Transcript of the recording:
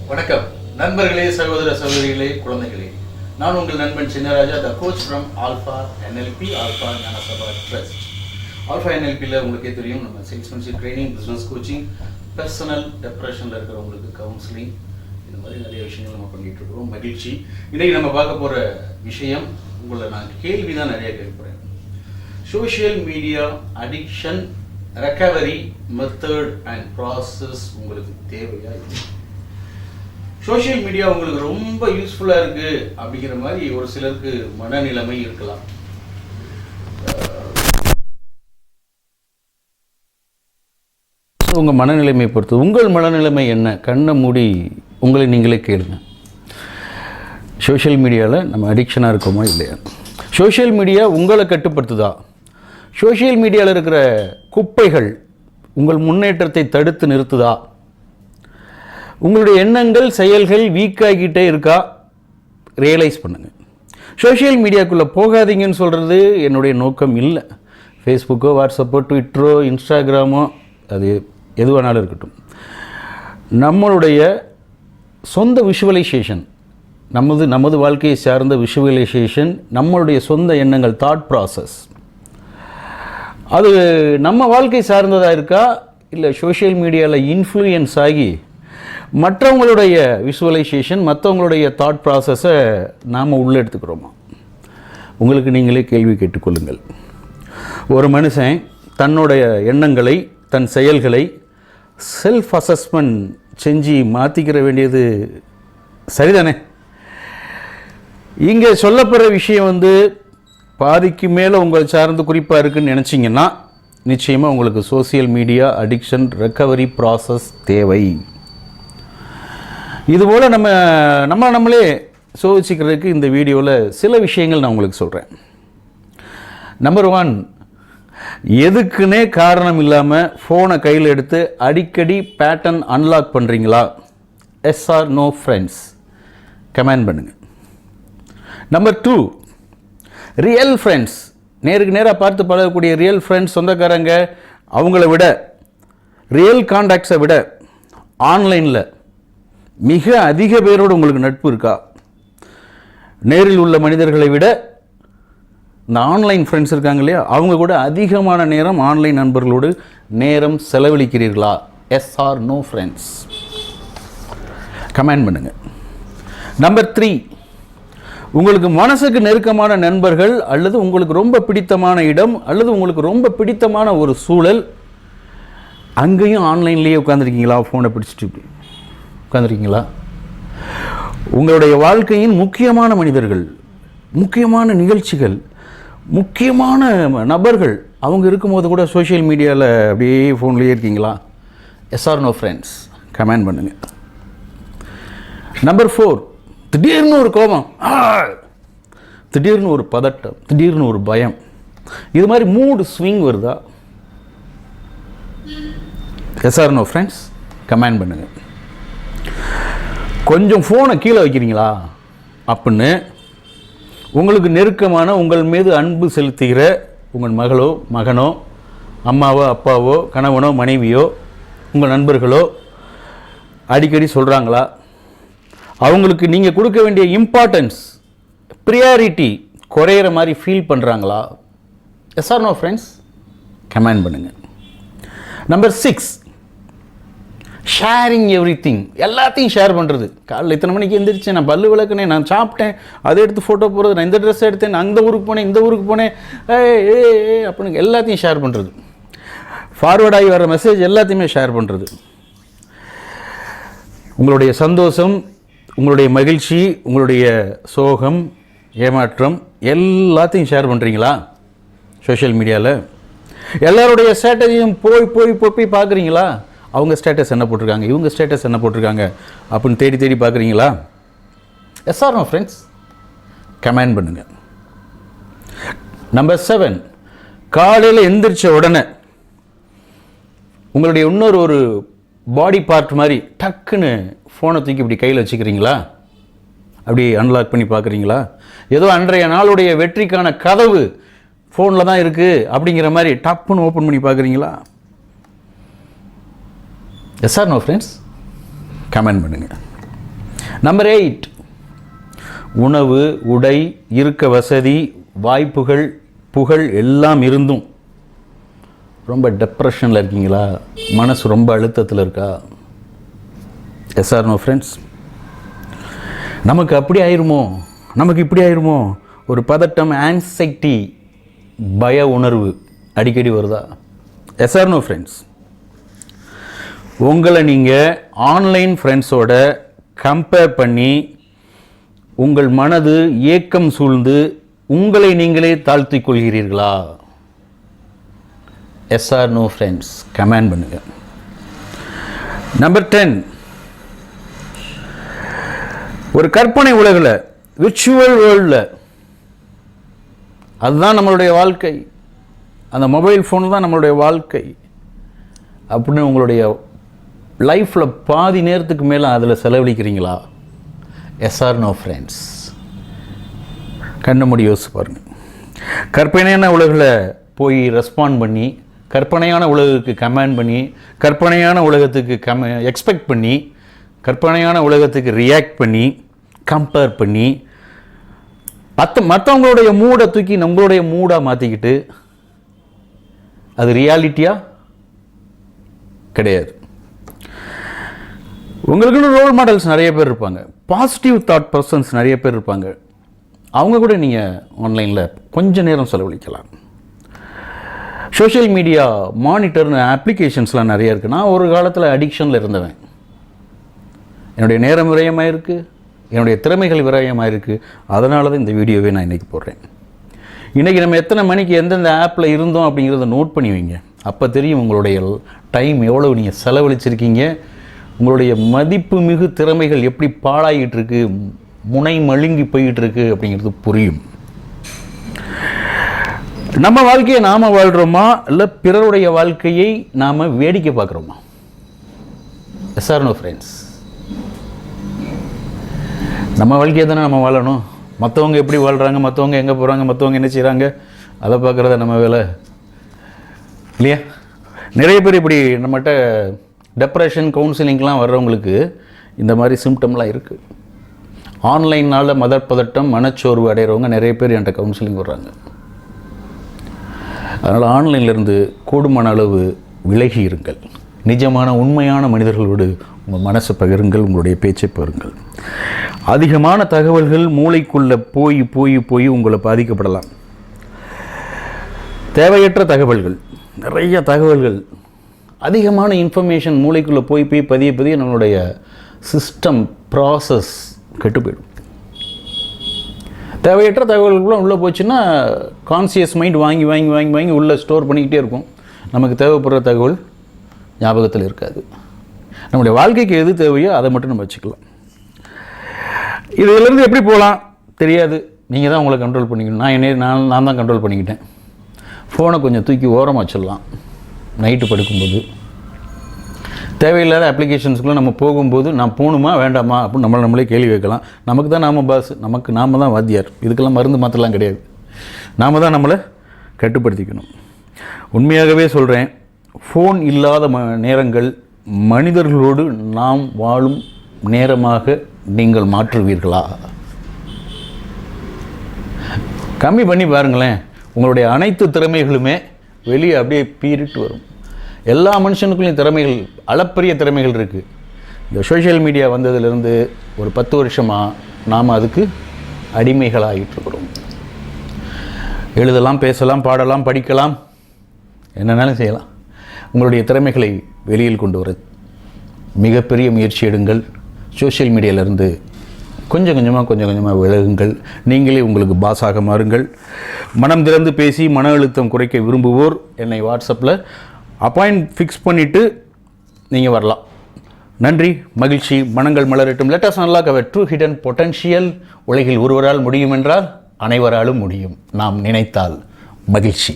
வணக்கம் நண்பர்களே, சகோதர சகோதரிகளே, குழந்தைகளே. நான் உங்கள் நண்பன் Chinnaraja, the coach from Alpha NLP, Alpha ஞானசபா ட்ரஸ்ட். ஆல்ஃபா NLPயில் உங்களுக்கே தெரியும், நம்ம salesmanship training, business coaching, personal டிப்ரெஷனில் இருக்கிறவங்களுக்கு கவுன்சிலிங், இந்த மாதிரி நிறைய விஷயங்கள் நம்ம பண்ணிகிட்டு இருக்கிறோம். மகிழ்ச்சி. இன்றைக்கி நம்ம பார்க்க போகிற விஷயம், உங்களை நான் கேள்வி தான் நிறைய கேட்குறேன். Social media addiction recovery method and process உங்களுக்கு தேவையா? சோஷியல் மீடியா உங்களுக்கு ரொம்ப யூஸ்ஃபுல்லாக இருக்குது அப்படிங்கிற மாதிரி ஒரு சிலருக்கு மனநிலைமை இருக்கலாம். உங்கள் மனநிலைமை பொறுத்து உங்கள் மனநிலைமை என்ன? கண்ணை மூடி உங்களை நீங்களே கேளுங்க. சோஷியல் மீடியாவில் நம்ம அடிக்ஷனாக இருக்கோமா இல்லையா? சோஷியல் மீடியா உங்களை கட்டுப்படுத்துதா? சோஷியல் மீடியாவில் இருக்கிற குப்பைகள் உங்கள் முன்னேற்றத்தை தடுத்து நிறுத்துதா? உங்களுடைய எண்ணங்கள் செயல்கள் வீக்காகிட்டே இருக்கா? ரியலைஸ் பண்ணுங்கள். சோஷியல் மீடியாக்குள்ளே போகாதீங்கன்னு சொல்கிறது என்னுடைய நோக்கம் இல்லை. ஃபேஸ்புக்கோ, வாட்ஸ்அப்போ, ட்விட்டரோ, இன்ஸ்டாகிராமோ, அது எதுவானாலும் இருக்கட்டும். நம்மளுடைய சொந்த விஷுவலைசேஷன், நமது வாழ்க்கையை சார்ந்த விஷுவலைசேஷன், நம்மளுடைய சொந்த எண்ணங்கள், தாட் ப்ராசஸ், அது நம்ம வாழ்க்கை சார்ந்ததாக இருக்கா? இல்லை சோஷியல் மீடியாவில் இன்ஃப்ளூயன்ஸ் ஆகி மற்றவங்களுடைய விஷுவலைசேஷன், மற்றவங்களுடைய தாட் ப்ராசஸை நாம் உள்ளே எடுத்துக்கிறோமா? உங்களுக்கு நீங்களே கேள்வி கேட்டுக்கொள்ளுங்கள். ஒரு மனுஷன் தன்னுடைய எண்ணங்களை, தன் செயல்களை செல்ஃப் அசஸ்மெண்ட் செஞ்சு மாற்றிக்கிற வேண்டியது சரிதானே? இங்கே சொல்லப்படுற விஷயம் பாதிக்கு மேலே உங்கள் சார்ந்து குறிப்பாக இருக்குதுன்னு நினச்சிங்கன்னா நிச்சயமாக உங்களுக்கு social media addiction recovery process தேவை. இதுபோல் நம்மளே சோதிச்சுக்கிறதுக்கு இந்த வீடியோவில் சில விஷயங்கள் நான் உங்களுக்கு சொல்கிறேன். நம்பர் 1, எதுக்குன்னே காரணம் இல்லாமல் ஃபோனை கையில் எடுத்து அடிக்கடி பேட்டர்ன் அன்லாக் பண்ணுறீங்களா? Yes or no friends? Comment பண்ணுங்கள். நம்பர் 2, ரியல் ஃப்ரெண்ட்ஸ், நேருக்கு நேராக பார்த்து பழகக்கூடிய ரியல் ஃப்ரெண்ட்ஸ், சொந்தக்காரங்க, அவங்கள விட, ரியல் கான்டாக்ட்ஸை விட ஆன்லைனில் மிக அதிக பேரோடு உங்களுக்கு நட்பு இருக்கா? நேரில் உள்ள மனிதர்களை விட இந்த ஆன்லைன் ஃப்ரெண்ட்ஸ் இருக்காங்க இல்லையா, அவங்க கூட அதிகமான நேரம் ஆன்லைன் நண்பர்களோடு நேரம் செலவழிக்கிறீர்களா? Yes or no friends? Comment பண்ணுங்கள். நம்பர் 3, உங்களுக்கு மனசுக்கு நெருக்கமான நண்பர்கள், அல்லது உங்களுக்கு ரொம்ப பிடித்தமான இடம், அல்லது உங்களுக்கு ரொம்ப பிடித்தமான ஒரு சூழல், அங்கேயும் ஆன்லைன்லேயே உட்காந்துருக்கீங்களா? ஃபோனை பிடிச்சிட்டு உட்காந்துருக்கீங்களா? உங்களுடைய வாழ்க்கையின் முக்கியமான மனிதர்கள், முக்கியமான நிகழ்ச்சிகள், முக்கியமான நபர்கள் அவங்க இருக்கும்போது கூட சோஷியல் மீடியாவில் அப்படியே ஃபோன்லேயே இருக்கீங்களா? Yes or no friends? Comment பண்ணுங்கள். நம்பர் 4, திடீர்னு ஒரு கோபம், திடீர்னு ஒரு பதட்டம், திடீர்னு ஒரு பயம், இது மாதிரி மூடு ஸ்விங் வருதா? Yes or no friends? Comment பண்ணுங்கள். கொஞ்சம் ஃபோனை கீழே வைக்கிறீங்களா அப்படின்னு உங்களுக்கு நெருக்கமான, உங்கள் மீது அன்பு செலுத்துகிற உங்கள் மகளோ, மகனோ, அம்மாவோ, அப்பாவோ, கணவனோ, மனைவியோ, உங்கள் நண்பர்களோ அடிக்கடி சொல்கிறாங்களா? அவங்களுக்கு நீங்கள் கொடுக்க வேண்டிய இம்பார்ட்டன்ஸ், ப்ரியாரிட்டி குறையிற மாதிரி ஃபீல் பண்ணுறாங்களா? Yes or no friends? Comment பண்ணுங்கள். நம்பர் 6, ஷேரிங் எவ்ரி திங், எல்லாத்தையும் ஷேர் பண்ணுறது. காலையில் இத்தனை மணிக்கு எந்திரிச்சேன், நான் பல்லு விளக்குனேன், நான் சாப்பிட்டேன், அதை எடுத்து ஃபோட்டோ போடுறது, நான் இந்த ட்ரெஸ் எடுத்தேன், நான் அந்த ஊருக்கு போனேன், இந்த ஊருக்கு போனேன், அப்படின்னு எல்லாத்தையும் ஷேர் பண்ணுறது. ஃபார்வர்ட் ஆகி வர மெசேஜ் எல்லாத்தையுமே ஷேர் பண்ணுறது. உங்களுடைய சந்தோஷம், உங்களுடைய மகிழ்ச்சி, உங்களுடைய சோகம், ஏமாற்றம் எல்லாத்தையும் ஷேர் பண்ணுறீங்களா சோஷியல் மீடியாவில்? எல்லாருடைய ஸ்ட்ராட்டஜியும் போய் பார்க்குறீங்களா? அவங்க ஸ்டேட்டஸ் என்ன போட்டிருக்காங்க, இவங்க ஸ்டேட்டஸ் என்ன போட்டிருக்காங்க அப்படின்னு தேடி பார்க்குறீங்களா? Yes or no friends? Comment பண்ணுங்கள். நம்பர் 7, காலையில் எந்திரிச்ச உடனே உங்களுடைய இன்னொரு பாடி பார்ட் மாதிரி டக்குன்னு ஃபோனை தூக்கி இப்படி கையில் வச்சுக்கிறீங்களா? அப்படி அன்லாக் பண்ணி பார்க்குறீங்களா? ஏதோ அன்றைய நாளுடைய வெற்றிக்கான கதவு ஃபோனில் தான் இருக்குது அப்படிங்கிற மாதிரி டப்புன்னு ஓப்பன் பண்ணி பார்க்குறீங்களா? Yes or no friends? Comment பண்ணுங்கள். நம்பர் 8, உணவு, உடை, இருக்க வசதி, வாய்ப்புகள், புகழ் எல்லாம் இருந்தும் ரொம்ப டெப்ரெஷனில் இருக்கீங்களா? மனசு ரொம்ப அழுத்தத்தில் இருக்கா? Yes or no friends? நமக்கு அப்படி ஆயிருமோ, நமக்கு இப்படி ஆயிருமோ, ஒரு பதட்டம், ஆன்சைட்டி, பய உணர்வு அடிக்கடி வருதா? Yes or no friends? உங்களை நீங்கள் ஆன்லைன் ஃப்ரெண்ட்ஸோட கம்பேர் பண்ணி உங்கள் மனது ஏக்கம் சூழ்ந்து உங்களை நீங்களே தாழ்த்திக் கொள்கிறீர்களா? Yes or no friends? Comment பண்ணுங்க. நம்பர் 10, ஒரு கற்பனை உலகில், விர்ச்சுவல் வேர்ல்டில், அதுதான் நம்மளுடைய வாழ்க்கை, அந்த மொபைல் ஃபோன் தான் நம்மளுடைய வாழ்க்கை அப்படின்னு உங்களுடைய லைஃப்பில் பாதி நேரத்துக்கு மேலே அதில் செலவழிக்கிறீங்களா? Yes or no friends? கண்ண மூடி யோசிச்சு பாருங்கள். கற்பனையான உலகில் போய் ரெஸ்பாண்ட் பண்ணி, கற்பனையான உலகத்துக்கு கமெண்ட் பண்ணி, கற்பனையான உலகத்துக்கு எக்ஸ்பெக்ட் பண்ணி, கற்பனையான உலகத்துக்கு ரியாக்ட் பண்ணி, கம்பேர் பண்ணி, மற்றவங்களுடைய மூடை தூக்கி நம்மளுடைய மூடாக மாற்றிக்கிட்டு, அது ரியாலிட்டியா? கிடையாது. உங்களுக்குன்னு ரோல் மாடல்ஸ் நிறைய பேர் இருப்பாங்க, பாசிட்டிவ் தாட் பர்சன்ஸ் நிறைய பேர் இருப்பாங்க. அவங்க கூட நீங்கள் ஆன்லைனில் கொஞ்சம் நேரம் செலவழிக்கலாம். சோஷியல் மீடியா மானிட்டர்னு அப்ளிகேஷன்ஸ்லாம் நிறைய இருக்குது. நான் ஒரு காலத்தில் அடிக்ஷனில் இருந்தவன். என்னுடைய நேரம் விரயமாயிருக்கு, என்னுடைய திறமைகள் விரயமாயிருக்கு. அதனால தான் இந்த வீடியோவே நான் இன்றைக்கி போடுறேன். இன்றைக்கி நம்ம எத்தனை மணிக்கு எந்தெந்த ஆப்பில் இருந்தோம் அப்படிங்கிறத நோட் பண்ணி வைங்க. அப்போ தெரியும் உங்களுடைய டைம் எவ்வளவு நீங்கள் செலவழிச்சிருக்கீங்க, உங்களுடைய மதிப்பு மிகு திறமைகள் எப்படி பாழாகிட்டு இருக்கு, முனை மழுங்கி போய்கிட்டு இருக்கு அப்படிங்கிறது புரியும். நம்ம வாழ்க்கையை நாம் வாழ்கிறோமா, இல்லை பிறருடைய வாழ்க்கையை நாம் வேடிக்கை பார்க்குறோமா? Yes or no friends? நம்ம வாழ்க்கையை தானே நம்ம வாழணும். மற்றவங்க எப்படி வாழ்கிறாங்க, மற்றவங்க எங்கே போகிறாங்க, மற்றவங்க என்ன செய்கிறாங்க, அதை பார்க்குறத நம்ம வேலை இல்லையா? நிறைய பேர் இப்படி நம்மகிட்ட டெப்ரெஷன் கவுன்சிலிங்லாம் வர்றவங்களுக்கு இந்த மாதிரி சிம்டம்லாம் இருக்குது. ஆன்லைனால் பதட்டம், மனச்சோர்வு அடைகிறவங்க நிறைய பேர் என்கிட்ட கவுன்சிலிங் வர்றாங்க. அதனால் ஆன்லைன்லேருந்து கூடுமான அளவு விலகி இருங்கள். நிஜமான உண்மையான மனிதர்களோடு உங்கள் மனசை பகிருங்கள், உங்களுடைய பேச்சை பகிருங்கள். அதிகமான தகவல்கள் மூளைக்குள்ளே போய் போய் போய் உங்களை பாதிக்கப்படலாம். தேவையற்ற தகவல்கள், நிறைய தகவல்கள், அதிகமான இன்ஃபர்மேஷன் மூளைக்குள்ளே போய் போய் பதிய நம்மளுடைய சிஸ்டம் ப்ராசஸ் கெட்டு போயிடும். தேவையற்ற தகவல்களும் உள்ளே போச்சுன்னா கான்சியஸ் மைண்ட் வாங்கி வாங்கி வாங்கி வாங்கி உள்ளே ஸ்டோர் பண்ணிக்கிட்டே இருக்கும். நமக்கு தேவைப்படுற தகவல் ஞாபகத்தில் இருக்காது. நம்முடைய வாழ்க்கைக்கு எது தேவையோ அதை மட்டும் நம்ம வச்சுக்கலாம். இதிலேருந்து எப்படி போகலாம் தெரியாது. நீங்கள் தான் உங்களை கண்ட்ரோல் பண்ணிக்கணும். நான் தான் கண்ட்ரோல் பண்ணிக்கிட்டேன். ஃபோனை கொஞ்சம் தூக்கி ஓரமாக வச்சிடலாம். நைட்டு படுக்கும்போது தேவையில்லாத அப்ளிகேஷன்ஸ்க்குள்ளே நம்ம போகும்போது நான் போகணுமா வேண்டாமா அப்படின்னு நம்மளே கேள்வி வைக்கலாம். நமக்கு தான் நாம் பாஸ், நாம் தான் வாத்தியார். இதுக்கெல்லாம் மருந்து மாற்றலாம் கிடையாது. நாம் தான் நம்மளை கட்டுப்படுத்திக்கணும். உண்மையாகவே சொல்கிறேன், ஃபோன் இல்லாத நேரங்கள் மனிதர்களோடு நாம் வாழும் நேரமாக நீங்கள் மாற்றுவீர்களா? கம்மி பண்ணி பாருங்களேன். உங்களுடைய அனைத்து திறமைகளுமே வெளியே அப்படியே பீரிட்டு வரும். எல்லா மனுஷனுக்குள்ளேயும் திறமைகள், அளப்பரிய திறமைகள் இருக்குது. இந்த சோஷியல் மீடியா வந்ததுலேருந்து ஒரு 10 வருஷமாக நாம் அதுக்கு அடிமைகளாகிட்டுருக்கிறோம். எழுதலாம், பேசலாம், பாடலாம், படிக்கலாம், என்னென்னாலும் செய்யலாம். உங்களுடைய திறமைகளை வெளியில் கொண்டு வர மிகப்பெரிய முயற்சி எடுங்கள். சோஷியல் மீடியாவிலேருந்து கொஞ்சம் கொஞ்சமாக விலகுங்கள். நீங்களே உங்களுக்கு பாஸாக மாறுங்கள். மனம் திறந்து பேசி மன அழுத்தம் குறைக்க விரும்புவோர் என்னை வாட்ஸ்அப்பில் அப்பாயிண்ட் ஃபிக்ஸ் பண்ணிவிட்டு நீங்கள் வரலாம். நன்றி, மகிழ்ச்சி. மனங்கள் மலரட்டும். லெட் அஸ் அன்லாக் அவர் ட்ரூ ஹிடன் பொட்டன்ஷியல். உலகில் ஒருவரால் முடியும் என்றால் அனைவராலும் முடியும். நாம் நினைத்தால். மகிழ்ச்சி.